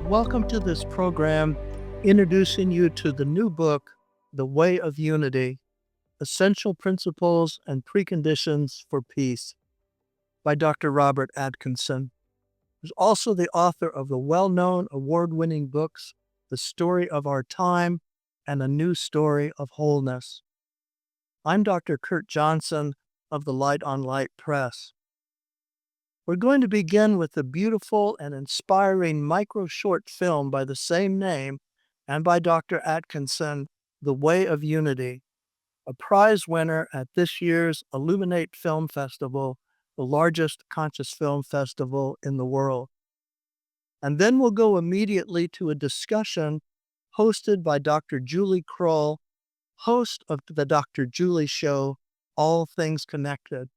Welcome to this program introducing you to the new book, The Way of Unity, Essential Principles and Preconditions for Peace by Dr. Robert Atkinson, who's also the author of the well-known award-winning books, The Story of Our Time and A New Story of Wholeness. I'm Dr. Kurt Johnson of the Light on Light Press. We're going to begin with the beautiful and inspiring micro-short film by the same name and by Dr. Atkinson, The Way of Unity, a prize winner at this year's Illuminate Film Festival, the largest conscious film festival in the world. And then we'll go immediately to a discussion hosted by Dr. Julie Krull, host of the Dr. Julie Show, All Things Connected,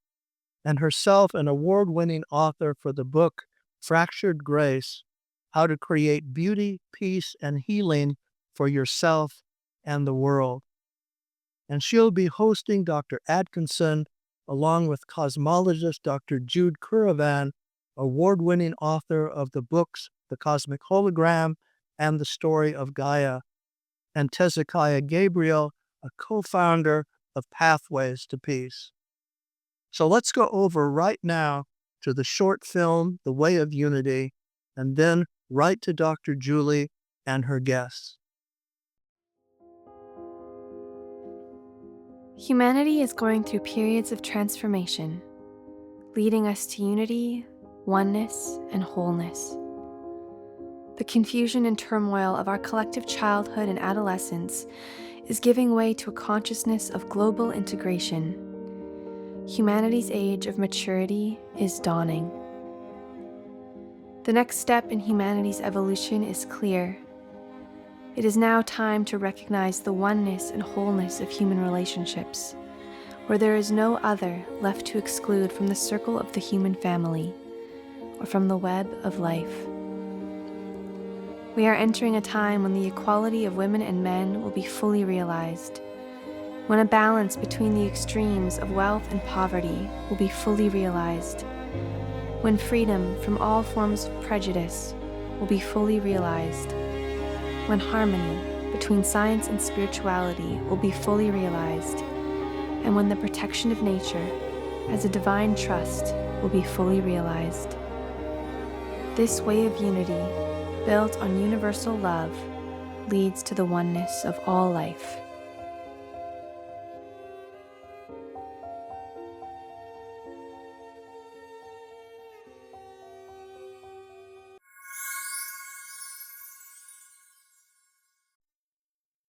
and herself an award-winning author for the book Fractured Grace, How to Create Beauty, Peace, and Healing for Yourself and the World. And she'll be hosting Dr. Atkinson along with cosmologist Dr. Jude Currivan, award-winning author of the books The Cosmic Hologram and The Story of Gaia, and Tezikiah Gabriel, a co-founder of Pathways to Peace. So let's go over right now to the short film, The Way of Unity, and then right to Dr. Julie and her guests. Humanity is going through periods of transformation, leading us to unity, oneness, and wholeness. The confusion and turmoil of our collective childhood and adolescence is giving way to a consciousness of global integration. Humanity's age of maturity is dawning. The next step in humanity's evolution is clear. It is now time to recognize the oneness and wholeness of human relationships, where there is no other left to exclude from the circle of the human family or from the web of life. We are entering a time when the equality of women and men will be fully realized, when a balance between the extremes of wealth and poverty will be fully realized, when freedom from all forms of prejudice will be fully realized, when harmony between science and spirituality will be fully realized, and when the protection of nature as a divine trust will be fully realized. This way of unity, built on universal love, leads to the oneness of all life.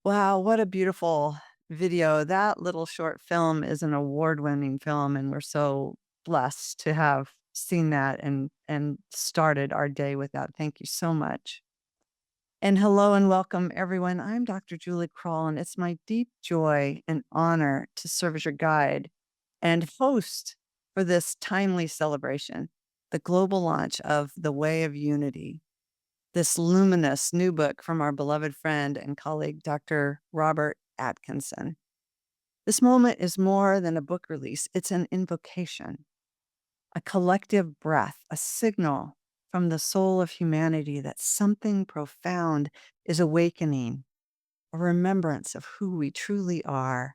Wow, what a beautiful video. That little short film is an award-winning film, and we're so blessed to have seen that and started our day with that. Thank you so much. And hello and welcome, everyone. I'm Dr. Julie Krull, and it's my deep joy and honor to serve as your guide and host for this timely celebration, the global launch of The Way of Unity, this luminous new book from our beloved friend and colleague, Dr. Robert Atkinson. This moment is more than a book release. It's an invocation, a collective breath, a signal from the soul of humanity that something profound is awakening, a remembrance of who we truly are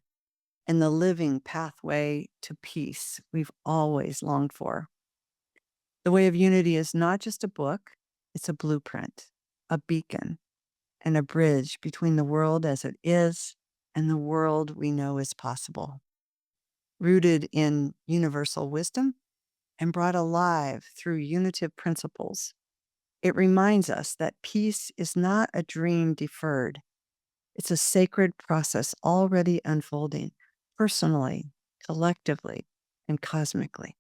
and the living pathway to peace we've always longed for. The Way of Unity is not just a book, it's a blueprint, a beacon, and a bridge between the world as it is and the world we know is possible. Rooted in universal wisdom and brought alive through unitive principles, it reminds us that peace is not a dream deferred. It's a sacred process already unfolding, personally, collectively, and cosmically.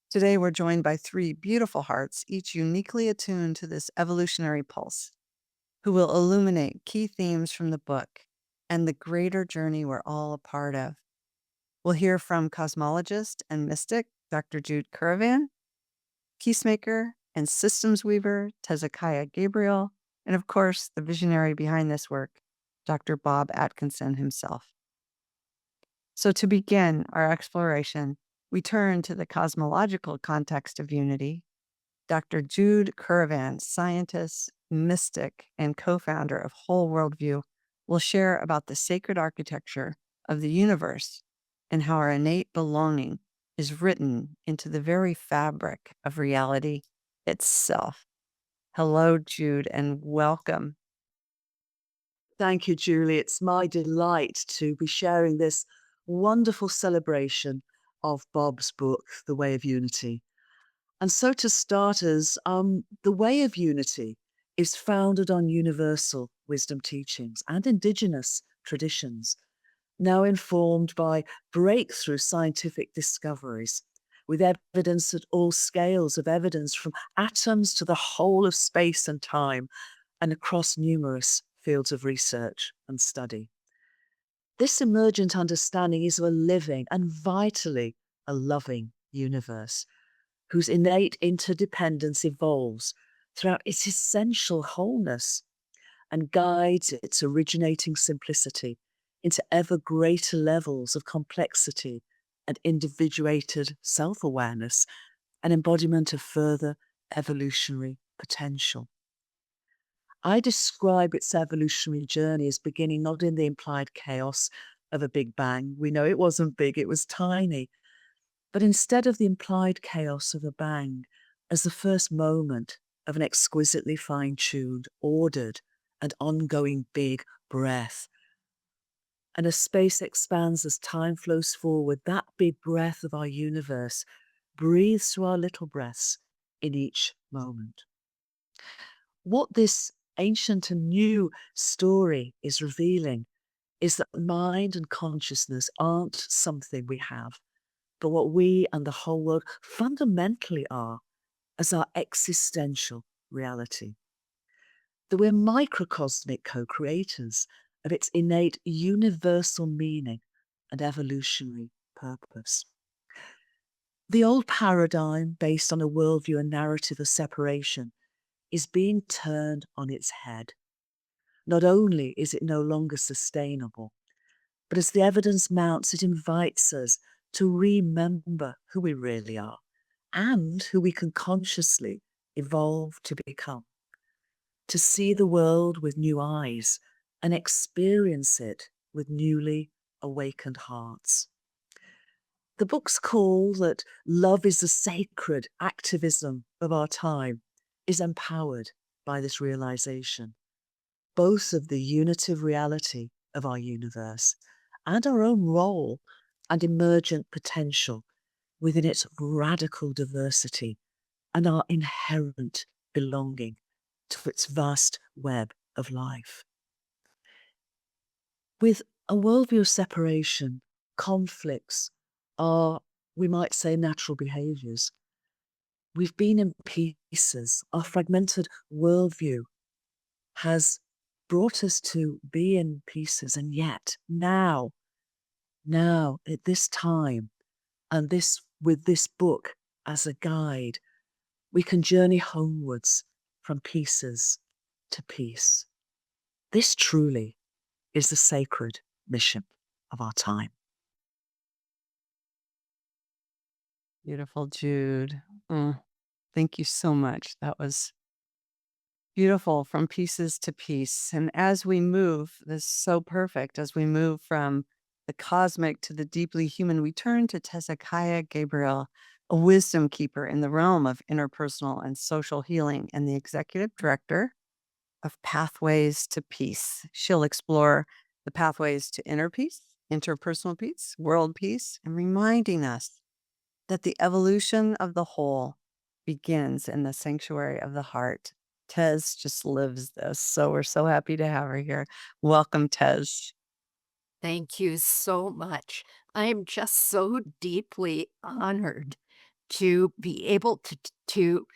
Today, we're joined by three beautiful hearts, each uniquely attuned to this evolutionary pulse, who will illuminate key themes from the book and the greater journey we're all a part of. We'll hear from cosmologist and mystic Dr. Jude Currivan, peacemaker and systems weaver Tezikiah Gabriel, and of course, the visionary behind this work, Dr. Bob Atkinson himself. So to begin our exploration, we turn to the cosmological context of unity, Dr. Jude Currivan, scientist, mystic, and co-founder of Whole Worldview, will share about the sacred architecture of the universe and how our innate belonging is written into the very fabric of reality itself. Hello, Jude, and welcome. Thank you, Julie. It's my delight to be sharing this wonderful celebration of Bob's book, The Way of Unity. And so, to starters, The Way of Unity is founded on universal wisdom teachings and indigenous traditions, now informed by breakthrough scientific discoveries, with evidence at all scales of evidence from atoms to the whole of space and time, and across numerous fields of research and study. This emergent understanding is of a living and vitally a loving universe, whose innate interdependence evolves throughout its essential wholeness and guides its originating simplicity into ever greater levels of complexity and individuated self-awareness, an embodiment of further evolutionary potential. I describe its evolutionary journey as beginning not in the implied chaos of a Big Bang. We know it wasn't big, it was tiny. But instead of the implied chaos of a bang, as the first moment of an exquisitely fine-tuned, ordered, and ongoing big breath. And as space expands, as time flows forward, that big breath of our universe breathes through our little breaths in each moment. What this ancient and new story is revealing is that mind and consciousness aren't something we have, but what we and the whole world fundamentally are as our existential reality. That we're microcosmic co-creators of its innate universal meaning and evolutionary purpose. The old paradigm, based on a worldview and narrative of separation, is being turned on its head. Not only is it no longer sustainable, but as the evidence mounts, it invites us to remember who we really are and who we can consciously evolve to become, to see the world with new eyes and experience it with newly awakened hearts. The book's call that love is the sacred activism of our time is empowered by this realization, both of the unitive reality of our universe and our own role and emergent potential within its radical diversity and our inherent belonging to its vast web of life. With a worldview of separation, conflicts are, we might say, natural behaviours. We've been in pieces. Our fragmented worldview has brought us to be in pieces, and yet now at this time, and with this book as a guide, we can journey homewards from pieces to peace. This truly is the sacred mission of our time. Beautiful, Jude. Thank you so much. That was beautiful, from pieces to peace. And as we move, this is so perfect, as we move from the cosmic to the deeply human, we turn to Tezikiah Gabriel, a wisdom keeper in the realm of interpersonal and social healing and the executive director of Pathways to Peace. She'll explore the pathways to inner peace, interpersonal peace, world peace, and reminding us that the evolution of the whole begins in the sanctuary of the heart. Tez just lives this, so we're so happy to have her here. Welcome, Tez. Thank you so much. I am just so deeply honored to be able to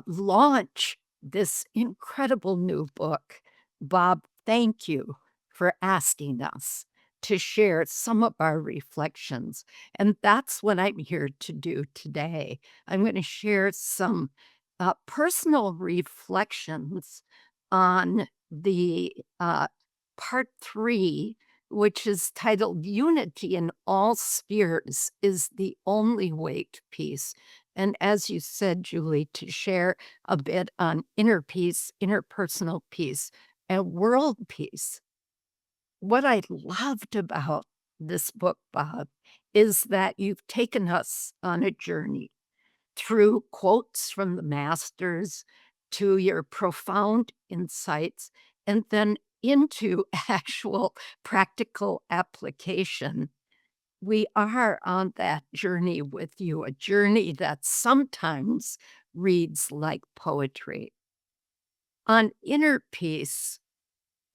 launch this incredible new book. Bob, thank you for asking us to share some of our reflections. And that's what I'm here to do today. I'm going to share some personal reflections on the part 3, which is titled Unity in All Spheres is the Only Way to Peace. And as you said, Julie, to share a bit on inner peace, interpersonal peace, and world peace. What I loved about this book, Bob, is that you've taken us on a journey through quotes from the masters to your profound insights and then into actual practical application. We are on that journey with you, a journey that sometimes reads like poetry. On inner peace,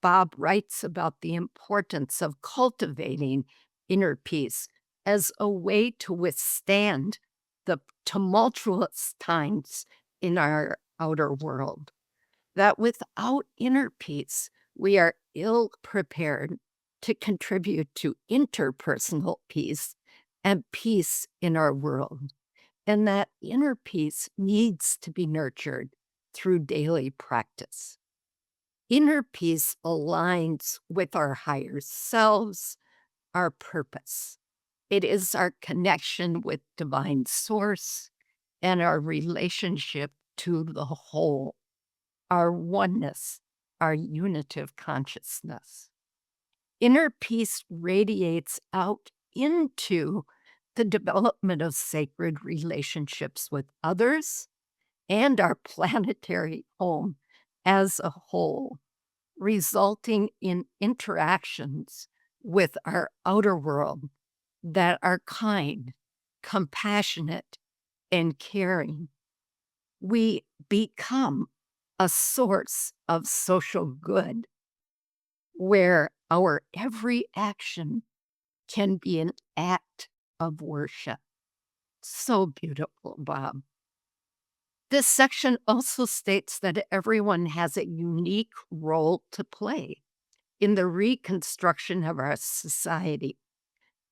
Bob writes about the importance of cultivating inner peace as a way to withstand the tumultuous times in our outer world. That without inner peace, we are ill prepared to contribute to interpersonal peace and peace in our world. And that inner peace needs to be nurtured through daily practice. Inner peace aligns with our higher selves, our purpose. It is our connection with divine source and our relationship to the whole, our oneness, our unitive consciousness. Inner peace radiates out into the development of sacred relationships with others and our planetary home as a whole, resulting in interactions with our outer world that are kind, compassionate, and caring. We become a source of social good where our every action can be an act of worship. So beautiful, Bob. This section also states that everyone has a unique role to play in the reconstruction of our society,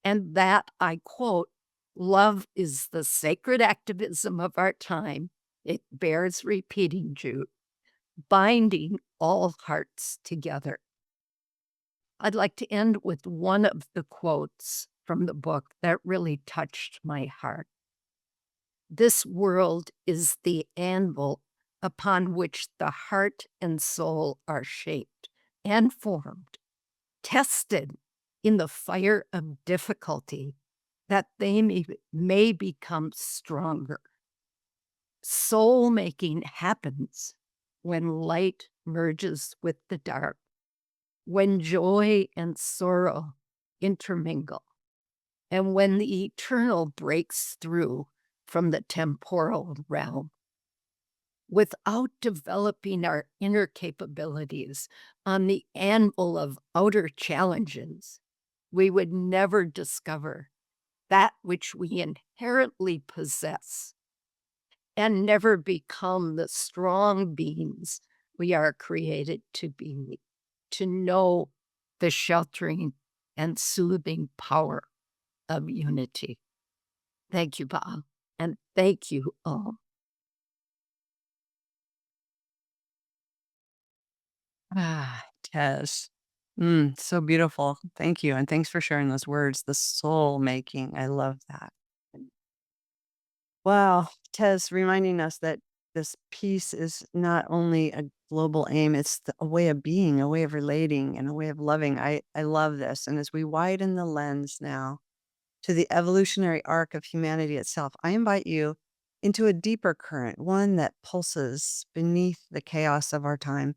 and that, I quote, love is the sacred activism of our time. It bears repeating, Jude, binding all hearts together. I'd like to end with one of the quotes from the book that really touched my heart. This world is the anvil upon which the heart and soul are shaped and formed, tested in the fire of difficulty, that they may become stronger. Soul making happens when light merges with the dark, when joy and sorrow intermingle, and when the eternal breaks through from the temporal realm. Without developing our inner capabilities on the anvil of outer challenges, we would never discover that which we inherently possess and never become the strong beings we are created to be, to know the sheltering and soothing power of unity. Thank you, Bob, and thank you all. Ah, Tez. So beautiful. Thank you. And thanks for sharing those words, the soul making. I love that. Wow. Tez, reminding us that this peace is not only a global aim, it's a way of being, a way of relating, and a way of loving. I love this. And as we widen the lens now to the evolutionary arc of humanity itself, I invite you into a deeper current, one that pulses beneath the chaos of our time.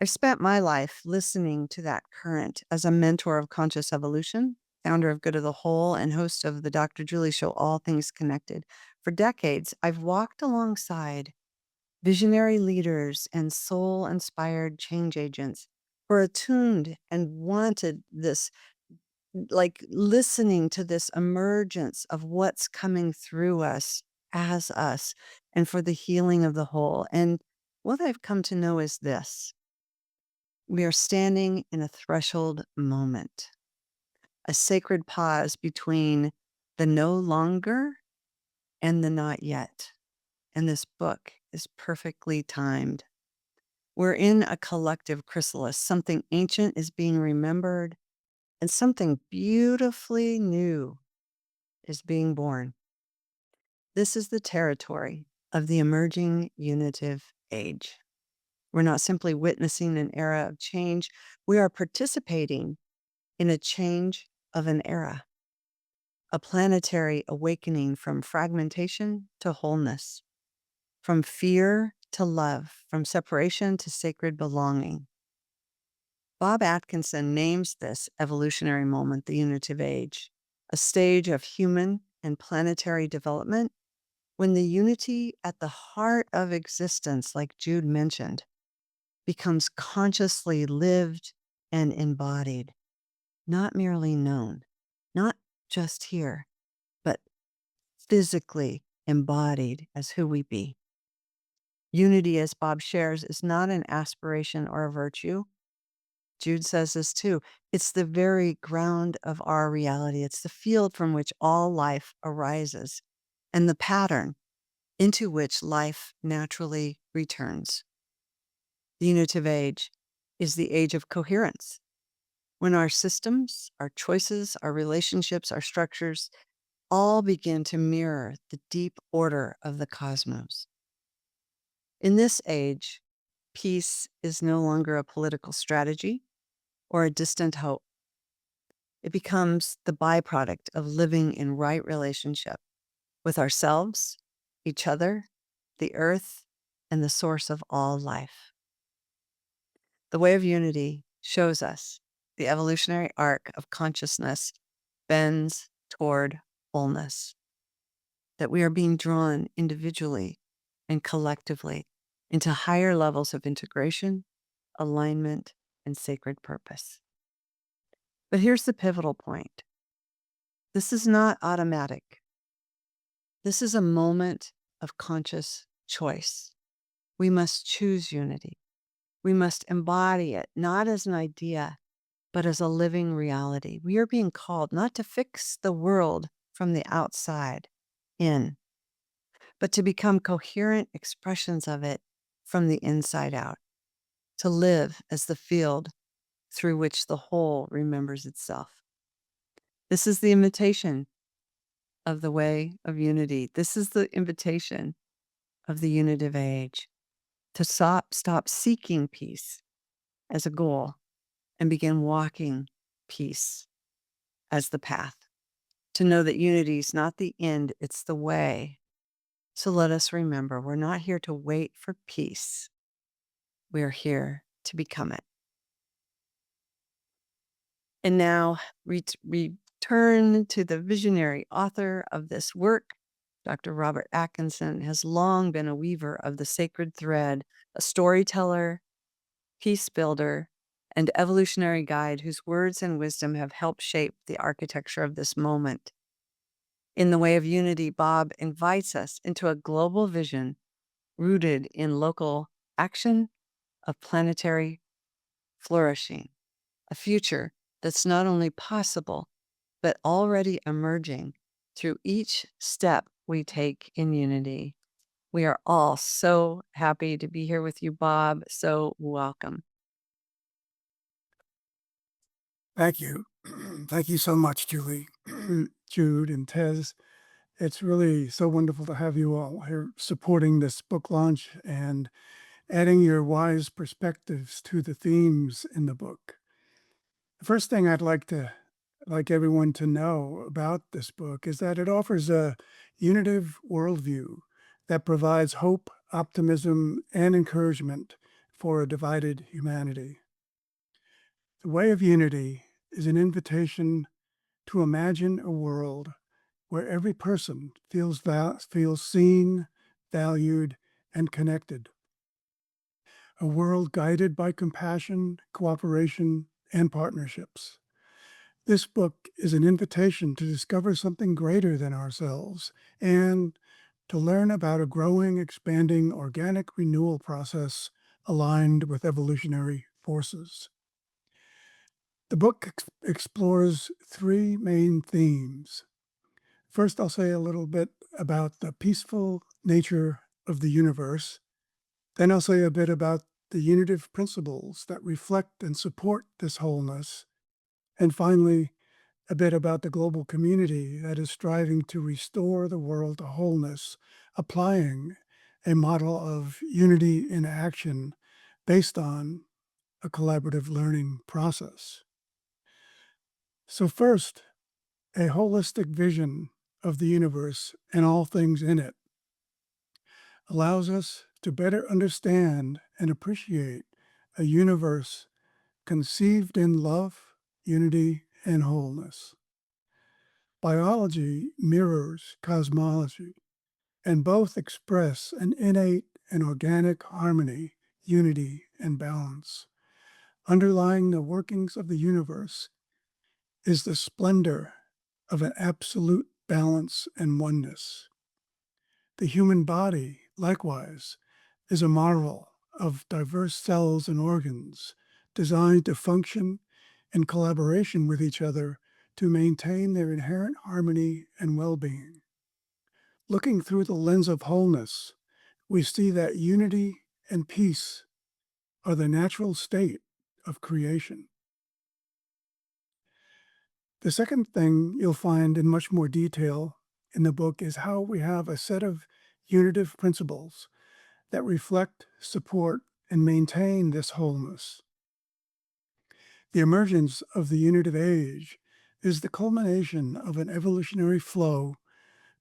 I've spent my life listening to that current as a mentor of conscious evolution, founder of Good of the Whole, and host of the Dr. Julie Show, All Things Connected. For decades, I've walked alongside visionary leaders and soul inspired change agents who are attuned and wanted this, like listening to this emergence of what's coming through us as us and for the healing of the whole. And what I've come to know is this: we are standing in a threshold moment, a sacred pause between the no longer and the not yet. And this book is perfectly timed. We're in a collective chrysalis. Something ancient is being remembered, and something beautifully new is being born. This is the territory of the emerging unitive age. We're not simply witnessing an era of change, we are participating in a change of an era, a planetary awakening from fragmentation to wholeness, from fear to love, from separation to sacred belonging. Bob Atkinson names this evolutionary moment the unitive age, a stage of human and planetary development when the unity at the heart of existence, like Jude mentioned, becomes consciously lived and embodied, not merely known, not just here, but physically embodied as who we be. Unity, as Bob shares, is not an aspiration or a virtue. Jude says this too. It's the very ground of our reality. It's the field from which all life arises and the pattern into which life naturally returns. The unitive age is the age of coherence, when our systems, our choices, our relationships, our structures all begin to mirror the deep order of the cosmos. In this age, peace is no longer a political strategy or a distant hope. It becomes the byproduct of living in right relationship with ourselves, each other, the earth, and the source of all life. The way of unity shows us the evolutionary arc of consciousness bends toward wholeness, that we are being drawn individually and collectively into higher levels of integration, alignment, and sacred purpose. But here's the pivotal point. This is not automatic. This is a moment of conscious choice. We must choose unity. We must embody it, not as an idea, but as a living reality. We are being called not to fix the world from the outside in, but to become coherent expressions of it from the inside out, to live as the field through which the whole remembers itself. This is the invitation of the way of unity. This is the invitation of the unitive age, to stop seeking peace as a goal and begin walking peace as the path, to know that unity is not the end, it's the way. So let us remember, we're not here to wait for peace. We are here to become it. And now return to the visionary author of this work. Dr. Robert Atkinson has long been a weaver of the sacred thread, a storyteller, peace builder, and evolutionary guide whose words and wisdom have helped shape the architecture of this moment. In the way of unity, Bob invites us into a global vision rooted in local action of planetary flourishing, a future that's not only possible, but already emerging through each step we take in unity. We are all so happy to be here with you, Bob. So welcome. Thank you. Thank you so much, Julie, Jude, and Tez. It's really so wonderful to have you all here supporting this book launch and adding your wise perspectives to the themes in the book. The first thing I'd like everyone to know about this book is that it offers a unitive worldview that provides hope, optimism, and encouragement for a divided humanity. The Way of Unity is an invitation to imagine a world where every person feels seen, valued, and connected. A world guided by compassion, cooperation, and partnerships. This book is an invitation to discover something greater than ourselves and to learn about a growing, expanding organic renewal process aligned with evolutionary forces. The book explores three main themes. First, I'll say a little bit about the peaceful nature of the universe. Then I'll say a bit about the unitive principles that reflect and support this wholeness. And finally, a bit about the global community that is striving to restore the world to wholeness, applying a model of unity in action based on a collaborative learning process. So first, a holistic vision of the universe and all things in it allows us to better understand and appreciate a universe conceived in love, unity, and wholeness. Biology mirrors cosmology, and both express an innate and organic harmony, unity, and balance. Underlying the workings of the universe is the splendor of an absolute balance and oneness. The human body, likewise, is a marvel of diverse cells and organs designed to function in collaboration with each other to maintain their inherent harmony and well-being. Looking through the lens of wholeness, we see that unity and peace are the natural state of creation. The second thing you'll find in much more detail in the book is how we have a set of unitive principles that reflect, support, and maintain this wholeness. The emergence of the unitive age is the culmination of an evolutionary flow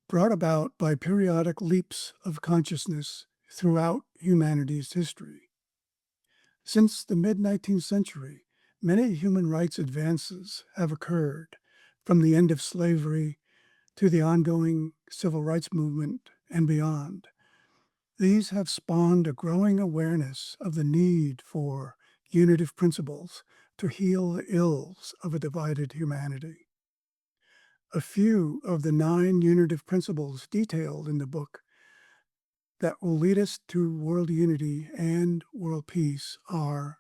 brought about by periodic leaps of consciousness throughout humanity's history. Since the mid-19th century, many human rights advances have occurred, from the end of slavery to the ongoing civil rights movement and beyond. These have spawned a growing awareness of the need for unitive principles to heal the ills of a divided humanity. A few of the 9 unitive principles detailed in the book that will lead us to world unity and world peace are: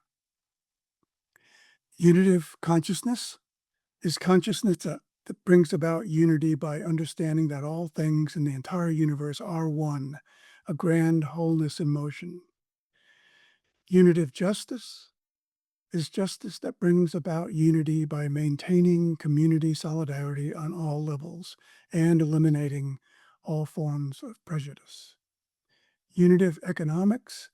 unitive consciousness is consciousness that brings about unity by understanding that all things in the entire universe are one, a grand wholeness in motion. Unitive justice is justice that brings about unity by maintaining community solidarity on all levels and eliminating all forms of prejudice. Unitive economics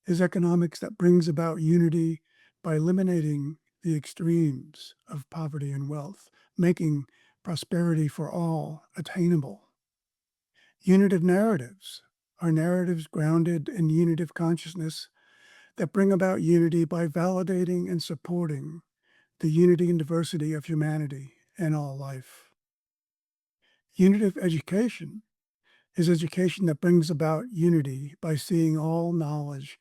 is economics that brings about unity by eliminating the extremes of poverty and wealth, making prosperity for all attainable. Unitive narratives are narratives grounded in unitive consciousness that bring about unity by validating and supporting the unity and diversity of humanity and all life. Unitive education is education that brings about unity by seeing all knowledge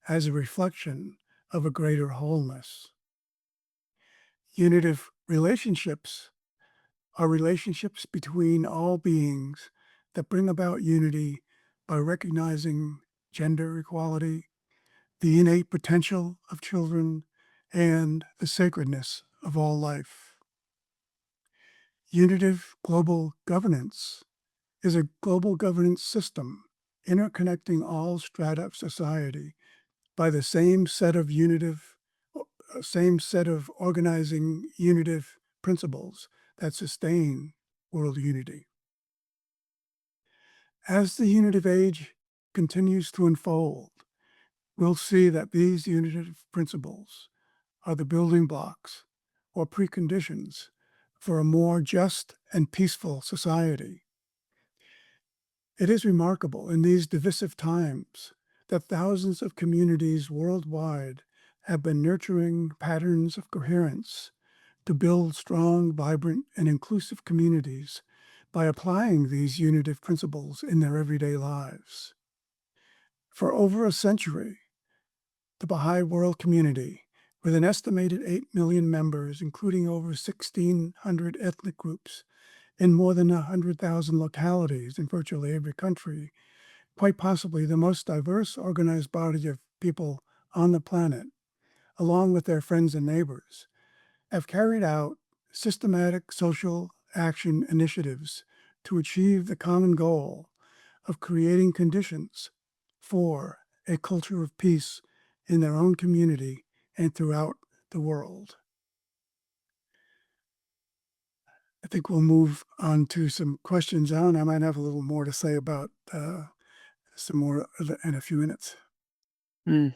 as a reflection of a greater wholeness. Unitive relationships are relationships between all beings that bring about unity by recognizing gender equality, the innate potential of children, and the sacredness of all life. Unitive global governance is a global governance system interconnecting all strata of society by the same set of organizing unitive principles that sustain world unity. As the unitive age continues to unfold, we'll see that these unitive principles are the building blocks or preconditions for a more just and peaceful society. It is remarkable in these divisive times that thousands of communities worldwide have been nurturing patterns of coherence to build strong, vibrant, and inclusive communities by applying these unitive principles in their everyday lives. For over a century, the Baha'i world community, with an estimated 8 million members, including over 1,600 ethnic groups in more than 100,000 localities in virtually every country, quite possibly the most diverse organized body of people on the planet, along with their friends and neighbors, have carried out systematic social action initiatives to achieve the common goal of creating conditions for a culture of peace in their own community and throughout the world. think we'll move on to some questions now, and I might have a little more to say about some more in a few minutes. Mm.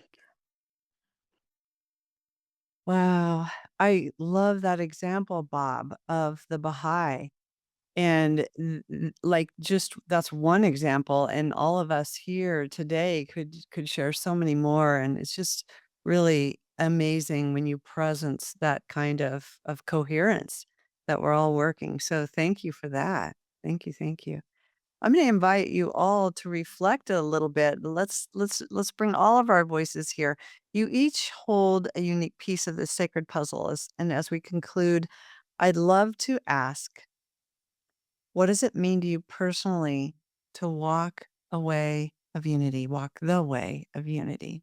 Wow. I love that example, Bob, of the Baha'i. And like just that's one example. And all of us here today could share so many more. And it's just really amazing when you presence that kind of coherence that we're all working. So thank you for that. Thank you. Thank you. I'm going to invite you all to reflect a little bit. Let's bring all of our voices here. You each hold a unique piece of this sacred puzzle. And as we conclude, I'd love to ask, what does it mean to you personally to walk a way of unity, walk the way of unity?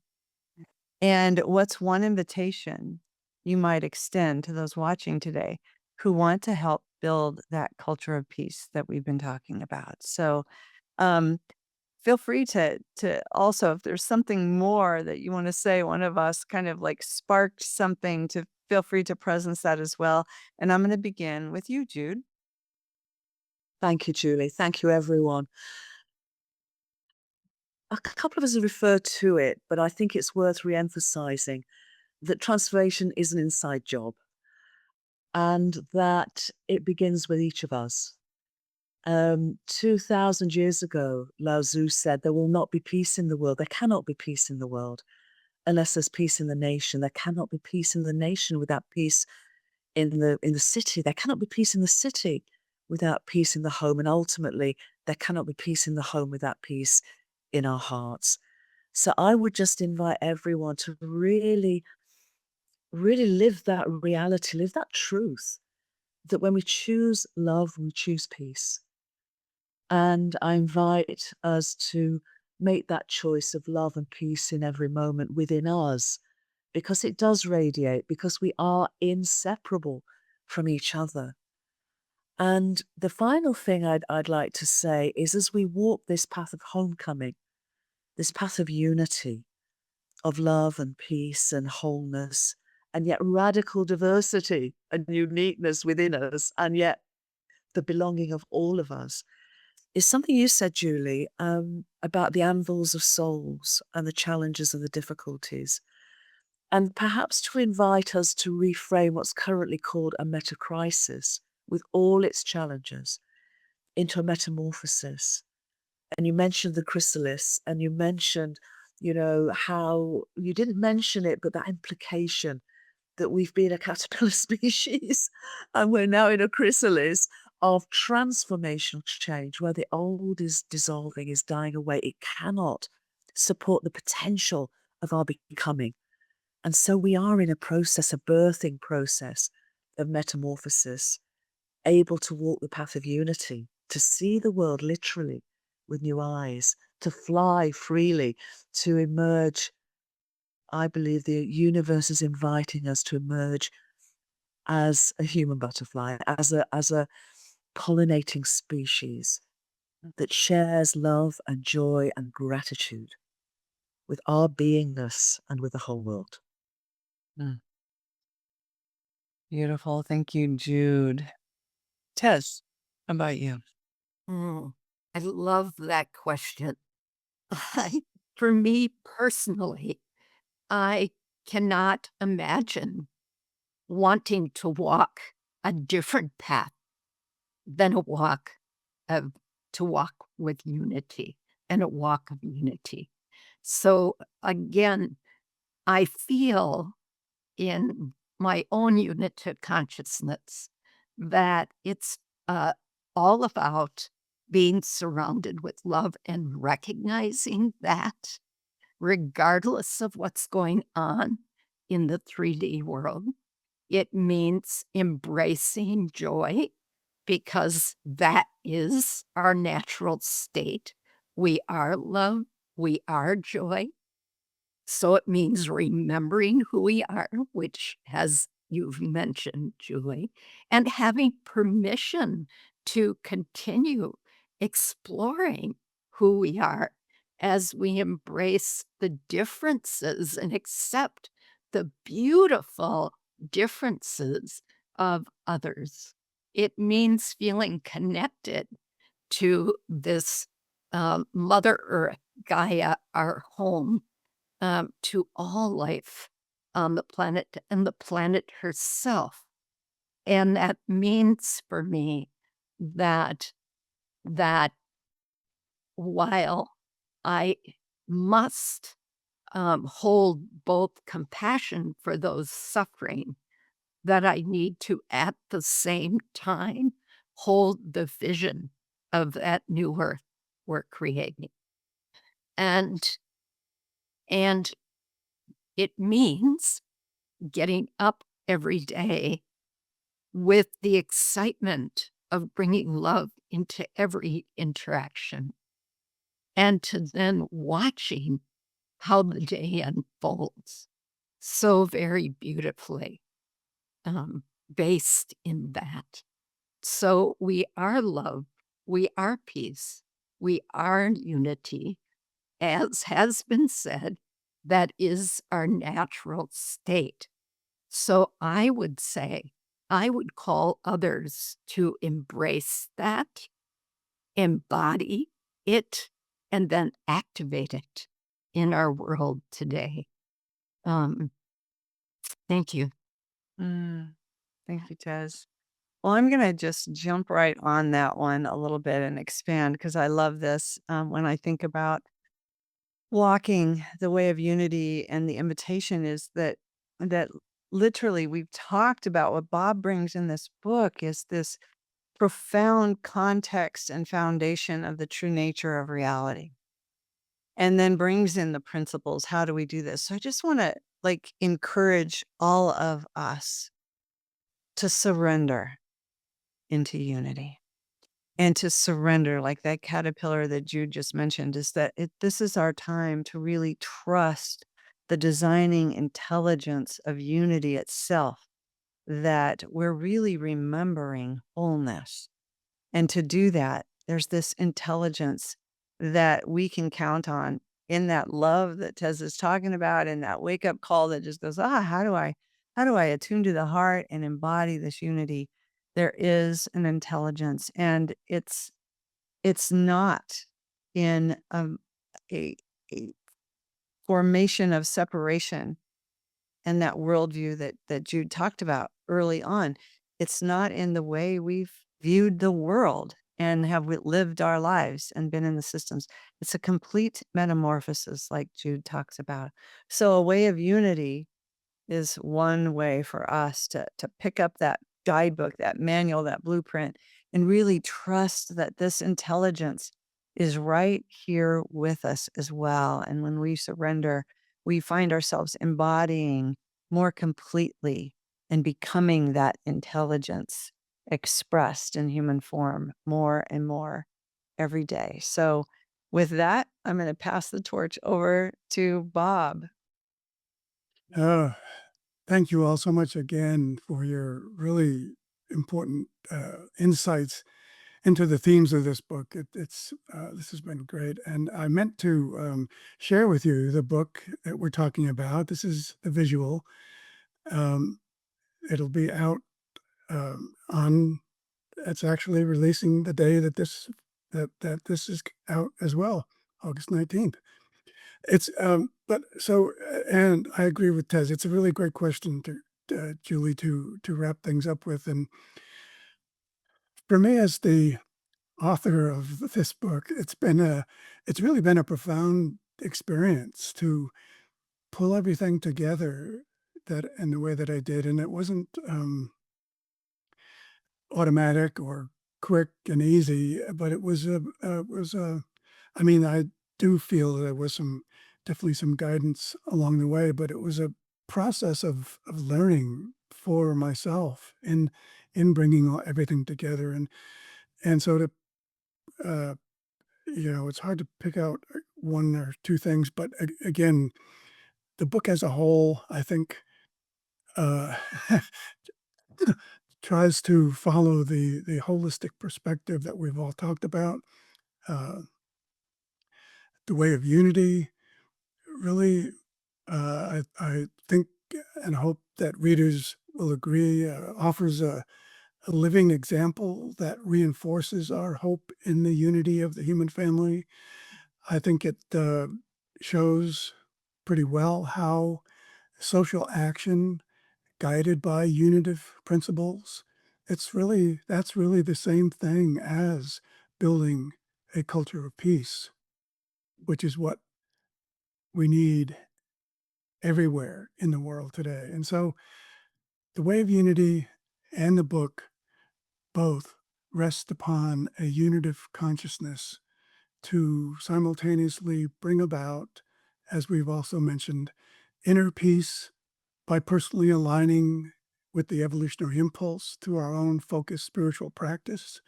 And what's one invitation you might extend to those watching today who want to help build that culture of peace that we've been talking about? So, um, feel free to also, if there's something more that you want to say, one of us kind of like sparked something, to feel free to presence that as well. And I'm going to begin with you, Jude. Thank you, Julie. Thank you, everyone. A couple of us have referred to it, but I think it's worth re-emphasizing that transformation is an inside job and that it begins with each of us. 2,000 years ago, Lao Tzu said, there will not be peace in the world. There cannot be peace in the world unless there's peace in the nation. There cannot be peace in the nation without peace in the city. There cannot be peace in the city without peace in the home. And ultimately, there cannot be peace in the home without peace in our hearts. So I would just invite everyone to really, really live that reality, live that truth, that when we choose love, we choose peace. And I invite us to make that choice of love and peace in every moment within us, because it does radiate, because we are inseparable from each other. And the final thing I'd like to say is, as we walk this path of homecoming, this path of unity, of love and peace and wholeness, and yet radical diversity and uniqueness within us, and yet the belonging of all of us, is something you said, Julie, about the anvils of souls and the challenges and the difficulties. And perhaps to invite us to reframe what's currently called a metacrisis, with all its challenges, into a metamorphosis. And you mentioned the chrysalis, and you mentioned, how you didn't mention it, but that implication that we've been a caterpillar species and we're now in a chrysalis of transformational change, where the old is dissolving, is dying away. It cannot support the potential of our becoming. And so we are in a process, a birthing process of metamorphosis, able to walk the path of unity, to see the world literally with new eyes, to fly freely, to emerge. I believe the universe is inviting us to emerge as a human butterfly, as a pollinating species that shares love and joy and gratitude with our beingness and with the whole world. Mm. Beautiful. Thank you, Jude. Tez, how about you? I love that question. For me personally, I cannot imagine wanting to walk a different path than to walk with unity and a walk of unity. So again, I feel in my own united consciousness that it's all about being surrounded with love and recognizing that regardless of what's going on in the 3D world, it means embracing joy because that is our natural state. We are love, we are joy. So it means remembering who we are, which, as you've mentioned, Julie, and having permission to continue exploring who we are as we embrace the differences and accept the beautiful differences of others. It means feeling connected to this Mother Earth, Gaia, our home, to all life on the planet and the planet herself. And that means for me that while I must hold both compassion for those suffering, that I need to at the same time hold the vision of that new earth we're creating. And it means getting up every day with the excitement of bringing love into every interaction, and to then watching how the day unfolds so very beautifully, based in that. So we are love, we are peace, we are unity, as has been said, that is our natural state. So I would say, I would call others to embrace that, embody it, and then activate it in our world today. Thank you. Mm, thank you, Tez. Well, I'm going to just jump right on that one a little bit and expand because I love this. When I think about walking the way of unity, and the invitation is that literally we've talked about what Bob brings in this book is this profound context and foundation of the true nature of reality, and then brings in the principles. How do we do this? So I just want to encourage all of us to surrender into unity, and to surrender, like that caterpillar that Jude just mentioned, is that this is our time to really trust the designing intelligence of unity itself, that we're really remembering wholeness. And to do that, there's this intelligence that we can count on in that love that Tez is talking about, and that wake up call that just goes, how do I attune to the heart and embody this unity? There is an intelligence, and it's not in a, a formation of separation and that worldview that Jude talked about early on. It's not in the way we've viewed the world and have we lived our lives and been in the systems. It's a complete metamorphosis, like Jude talks about. So a way of unity is one way for us to pick up that guidebook, that manual, that blueprint, and really trust that this intelligence is right here with us as well. And when we surrender, we find ourselves embodying more completely and becoming that intelligence expressed in human form more and more every day. So with that, I'm going to pass the torch over to Bob. Uh, Thank you all so much again for your really important insights into the themes of this book. This has been great, and I meant to share with you the book that we're talking about. This is the visual. Um, it'll be out on. It's actually releasing the day that this is out as well, August 19th. It's but so and I agree with Tez. It's a really great question to Julie to wrap things up with. And for me, as the author of this book, it's really been a profound experience to pull everything together that in the way that I did, and it wasn't automatic or quick and easy, but it was a. I mean, I do feel there was definitely some guidance along the way, but it was a process of learning for myself in bringing everything together, and so to uh, it's hard to pick out one or two things, but again, the book as a whole, I think, uh, tries to follow the holistic perspective that we've all talked about. Uh, the way of unity really, I think and hope that readers will agree, offers a living example that reinforces our hope in the unity of the human family. I think it shows pretty well how social action guided by unitive principles, that's really the same thing as building a culture of peace, which is what we need everywhere in the world today. And so the Way of Unity and the book both rest upon a unitive consciousness to simultaneously bring about, as we've also mentioned, inner peace by personally aligning with the evolutionary impulse through our own focused spiritual practice,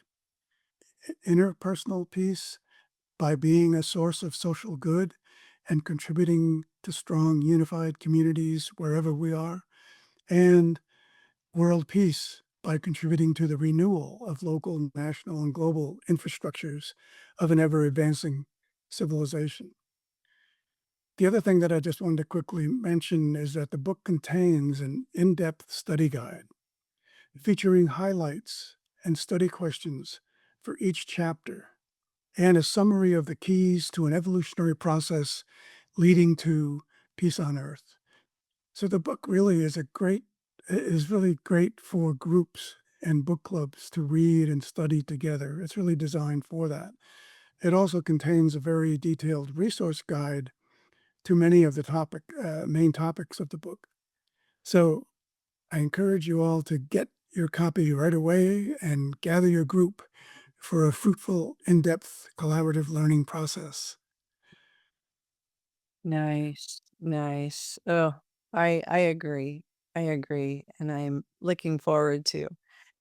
interpersonal peace by being a source of social good and contributing to strong, unified communities wherever we are, and world peace by contributing to the renewal of local, national, and global infrastructures of an ever advancing civilization. The other thing that I just wanted to quickly mention is that the book contains an in-depth study guide featuring highlights and study questions for each chapter, and a summary of the keys to an evolutionary process leading to peace on Earth. So the book really is really great for groups and book clubs to read and study together. It's really designed for that. It also contains a very detailed resource guide to many of the main topics of the book. So I encourage you all to get your copy right away and gather your group for a fruitful, in-depth, collaborative learning process. Nice, nice. Oh, I agree. I agree. And I'm looking forward to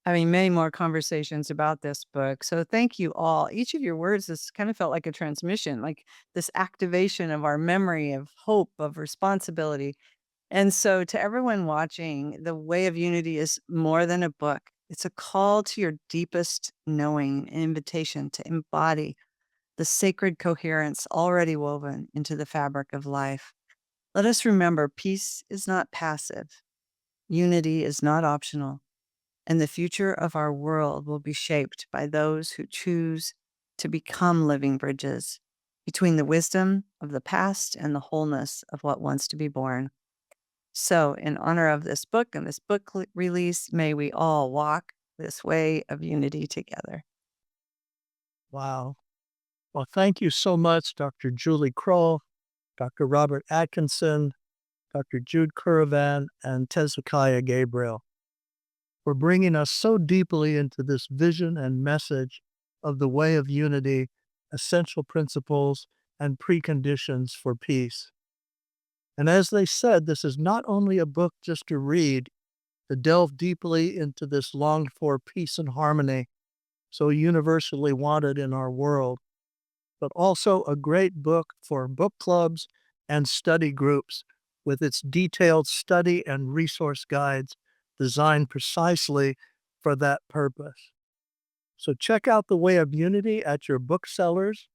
having many more conversations about this book. So thank you all. Each of your words has kind of felt like a transmission, like this activation of our memory of hope, of responsibility. And so to everyone watching, The Way of Unity is more than a book. It's a call to your deepest knowing, an invitation to embody the sacred coherence already woven into the fabric of life. Let us remember peace is not passive, unity is not optional, and the future of our world will be shaped by those who choose to become living bridges between the wisdom of the past and the wholeness of what wants to be born. So, in honor of this book and this book release, may we all walk this way of unity together. Wow. Well, thank you so much, Dr. Julie Krull, Dr. Robert Atkinson, Dr. Jude Currivan, and Tezikiah Gabriel for bringing us so deeply into this vision and message of the Way of Unity, essential principles, and preconditions for peace. And as they said, this is not only a book just to read, to delve deeply into this longed for peace and harmony so universally wanted in our world, but also a great book for book clubs and study groups with its detailed study and resource guides designed precisely for that purpose. So check out The Way of Unity at your booksellers,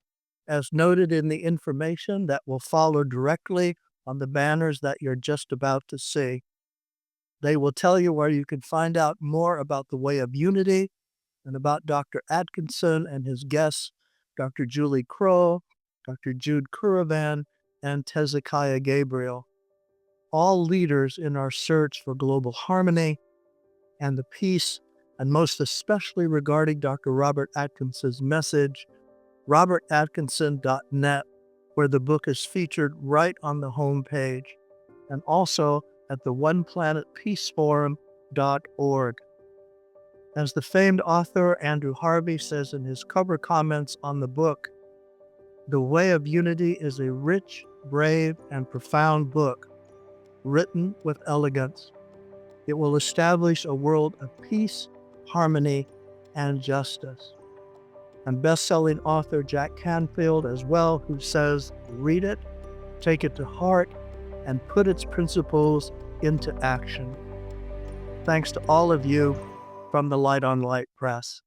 as noted in the information that will follow directly on the banners that you're just about to see. They will tell you where you can find out more about The Way of Unity and about Dr. Atkinson and his guests, Dr. Julie Krull, Dr. Jude Currivan, and Tezikiah Gabriel, all leaders in our search for global harmony and the peace, and most especially regarding Dr. Robert Atkinson's message, robertatkinson.net, where the book is featured right on the home page, and also at the oneplanetpeaceforum.org. As the famed author Andrew Harvey says in his cover comments on the book, The Way of Unity is a rich, brave, and profound book, written with elegance. It will establish a world of peace, harmony, and justice. And best-selling author Jack Canfield as well, who says, read it, take it to heart, and put its principles into action. Thanks to all of you from the Light on Light Press.